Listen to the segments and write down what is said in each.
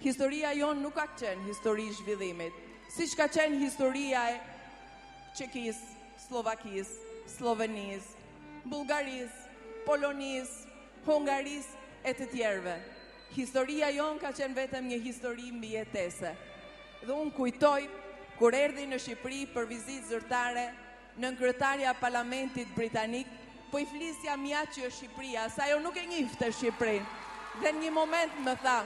Historia jonë nuk ka qenë histori zhvillimit, si që ka qenë historia e Çekis, Slovakis, Slovenis, Bullgaris, Polonis, Hungaris e të tjerëve. Historia jonë ka qenë vetëm një histori mbijetese. Dhe unë kujtoj, kur erdhi në Shqipëri për vizitë zyrtare, nënkryetaria Parlamentit Britanik, po i flisja mja që është Shqipëria, sa jo nuk e njifte Shqipërinë. Dhe në një moment më tha,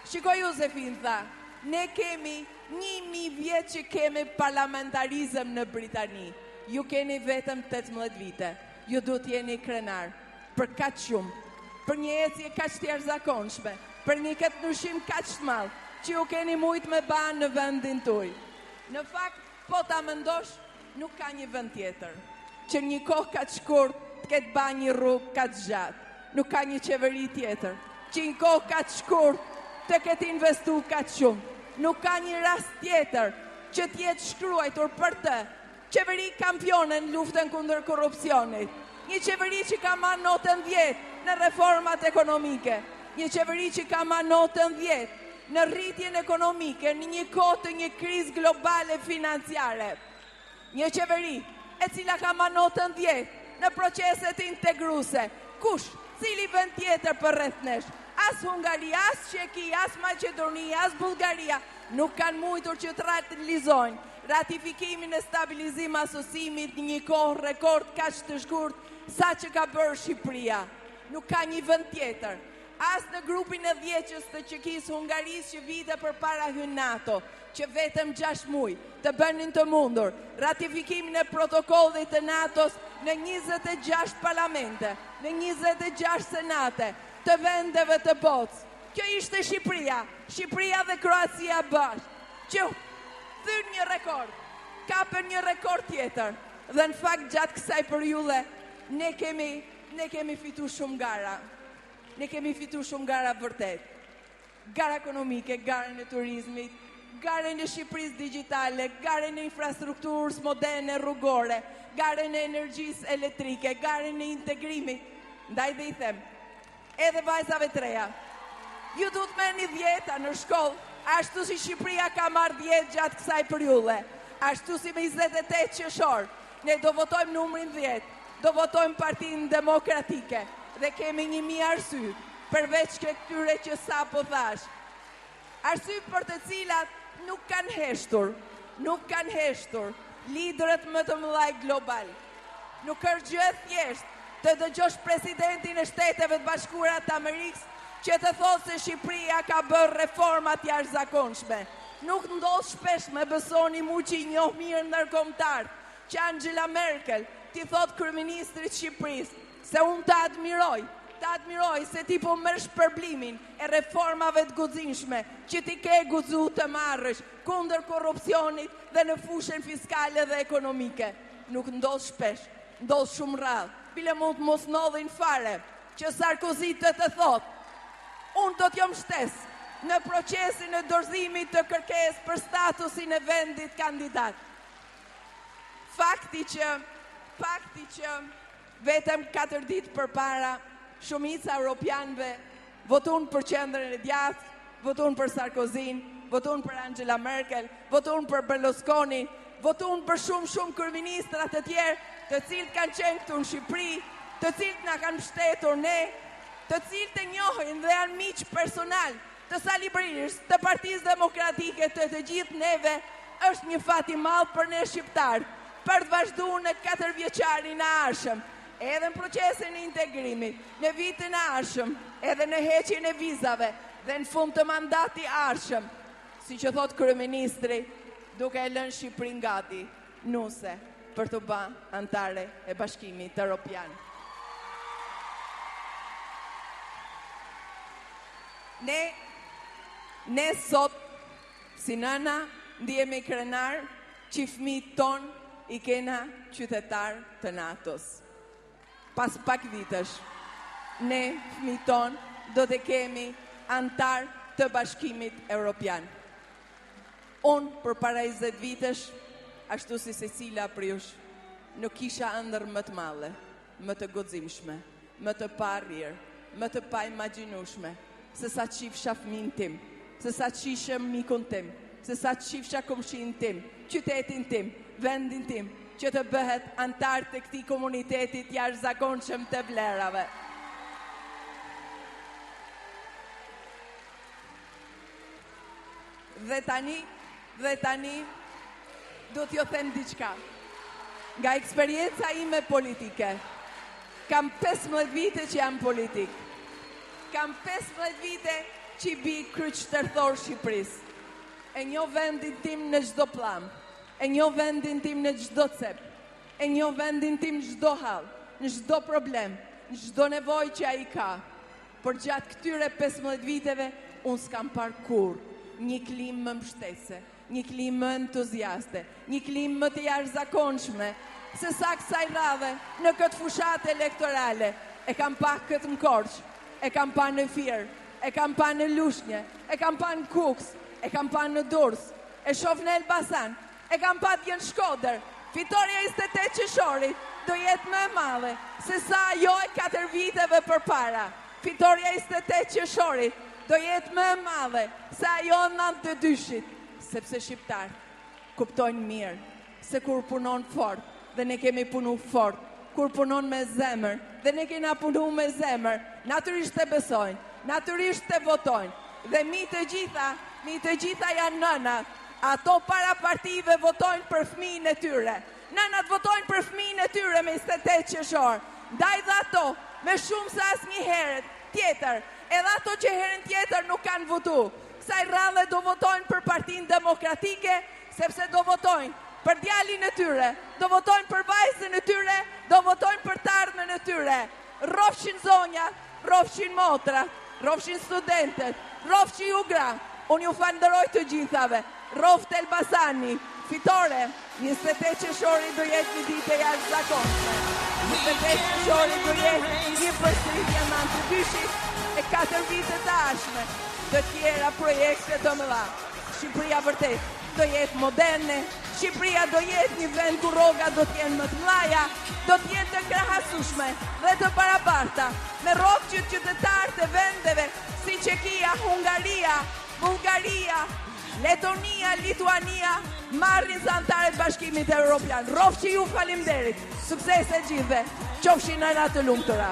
shiko Josefin, tha, ne kemi 1000 vjet që kemi parlamentarizëm në Britani. Ju keni vetëm 18 vite. Ju duhet jeni krenar për kaq shumë, për një ecje kaq të jashtëzakonshme, për një këtë ndryshim kaq të madh që ju keni mujt me banë në vendin tuaj. Në fakt, po ta mendosh, nuk ka një vend tjetër që një kohë kaq shkurt të ketë ba një rrugë kaq gjatë. Nuk ka një qeveri tjetër që një kohë kaq shkurt të ketë investu kaq shumë. Nuk ka një rast tjetër që t'jetë shkruajtur për të qeveri kampione në luftën kundër korrupsionit. Një qeveri që ka marrë notën 10 në reformat ekonomike. Një qeveri që ka marrë notën 10 në rritjen ekonomike në një kohë të një krizë globale financiare. Një qeveri e cila ka marrë notën 10 në proceset integruese. Kush, cili vend tjetër për rreth nesh? As Hungaria, as Çeki, as Maqedonia, as Bullgaria nuk kanë mujtur që të realizojnë ratifikimin e stabilizim asosimit në një kohë rekord kaq të shkurt sa që ka bërë Shqipëria. Nuk ka një vend tjetër. As në grupin e 10 të Çekisë, Hungarisë që vite përpara hyn NATO, që vetëm 6 muaj të bënin të mundur ratifikimin e protokollit të NATO-s në 26 parlamente, në 26 senate të vendeve të botës. Kjo ishte Shqipëria, Shqipëria dhe Kroacia bashkë, që thyn një rekord, kapën një rekord tjetër. Dhe në fakt gjatë kësaj periudhe ne kemi fitu shumë gara. Ne kemi fitu shumë gara vërtet. Gara ekonomike, garën e turizmit, garën e Shqipërisë digjitale, garën e infrastrukturës moderne rrugore, garën e energjisë elektrike, garën e integrimit. Ndaj dhe i them, edhe vajzave të reja, ju du të merrni 10 në shkollë, ashtu si Shqipëria ka marrë 10 gjatë kësaj periudhe, ashtu si me 28 qershor, ne do votojmë numrin 10, do votojmë Partinë Demokratike dhe kemi 1000 arsye, përveç këtyre që sa po thash. Arsye për të cilat nuk kanë heshtur liderët më të mëdhej global. Nuk është gjë e thjeshtë të dëgjosh presidentin e Shteteve të Bashkuara të Amerikës që të thotë se Shqipëria ka bërë reformat jashtëzakonshme. Nuk ndodh shpesh, me besoni mu që i njoh mirë ndërkombëtar, që Angela Merkel ti thot kryeministrit Shqipërisë se unë të admiroj se ti po merr shpërblimin e reformave të guximshme që ti ke guxu të marrësh kundër korrupsionit dhe në fushën fiskale dhe ekonomike. Nuk ndodh shpesh, ndodh shumë rrallë. Bile mund të mos ndodhin fare që Sarkozy të thot, unë do t'jom shtes në procesin e dorëzimit të kërkesës për statusin e vendit kandidat. Fakti që vetëm 4 ditë përpara shumica europianëve votuan për Qendrën e Djathtë, votuan për Sarkozyn, votuan për Angela Merkel, votuan për Berlusconi, votuan për shumë kryeministra të tjerë, të cilët kanë qenë këtu në Shqipëri, të cilët na kanë mbështetur ne, të cilët e njohin dhe janë miq personal të Sali Berisht, të Partisë Demokratike, të gjithë neve. Është një fat i madh për ne shqiptar për të vazhduar në 4 vjeçarin e ardhshëm, edhe në procesin e integrimit, në vitin e ardhshëm, edhe në heqjen e vizave dhe në fund të mandati ardhshëm, siç e thot kryeministri, duke e lënë Shqipërinë gati, nuse, për të bërë antare e Bashkimit Evropian. Ne sot, si nëna, ndihemi krenar që fëmijët ton i kena qytetar të NATO-s. Pas pak vitesh, ne fëmijët ton do të kemi antar të Bashkimit Evropian. Unë për para 20 vitesh, ashtu si Cecilia Priush, nuk kisha ëndër më të madhe, më të guximshme, më të parrirë, më të paimagjinueshme, se sa qifsha fëmin tim, se sa qishëm mikun tim, se sa qifsha komshin tim, qytetin tim, vendin tim, që të bëhet antar të këtij komunitetit jashtëzakonshëm të vlerave. Dhe tani, do t'ju them diçka. Nga eksperienca ime politike, kam 15 vite që jam politik. Kam 15 vite që bi kryqëtërthor Shqipërisë. E njoh vendin tim në çdo plam, e njoh vendin tim në çdo cep, e njoh vendin tim në çdo hall, në çdo problem, në çdo nevojë që ai ka. Por gjatë këtyre 15 viteve, unë s'kam parë kur një klim më mbështetëse, një klim më entuziaste, një klim më të jashtëzakonshme, se sa kësaj radhe në këtë fushatë elektorale. E kam pa këtë në Korçë, e kam pa në Fier, e kam pa në Lushnjë, e kam pa në Kuks, e kam pa në Durrës, e shoh në Elbasan, e kam pa dje në Shkodër. Fitoria 28 qershorit do jetë më e madhe se sa ajo e 4 viteve përpara. Fitoria 28 qershorit do jetë më e madhe se ajo 92-shit, sepse shqiptarët kuptojnë mirë se kur punon fort, dhe ne kemi punu fort, kur punon me zemër, dhe ne kena punu me zemër, natyrisht të besojnë, natyrisht të votojnë, dhe mi të gjitha janë nënat, ato para partive votojnë për fëmijën e tyre. Nënat votojnë për fëmijën e tyre me 28 qershor. Ndaj dhe ato, me shumë se asnjë herë tjetër, edhe ato që herën tjetër nuk kanë votu. Kësaj radhe do votojnë për Partinë Demokratike, sepse do votojnë për djalin e tyre, do votojnë për vajzën e tyre, do votojnë për të ardhmen e tyre. Rrofshin zonjat, rrofshin motrat, rrofshin studentët, rrofshin ju gra. Unë ju falenderoj të gjithave. Rroft Elbasani, fitore, 28 qershori do jetë një ditë e jashtëzakonshme. 28 qershori do jetë një përsëritje me Antidyshit e 4 vite të ardhshme të tjera projekte të mëdha. Shqipëria vërtet do jetë moderne, Shqipëria do jetë një vend ku rrogat do të jenë më të mëdha, do të jenë të krahasueshme dhe të barabarta, me rrogë qytetarë të vendeve si Çekia, Hungaria, Bullgaria, Letonia, Lituania, marrin sa antarët Bashkimit Evropian. Rrofshi ju, faleminderit. Suksese gjithëve. Qofshin nëna të lumtura.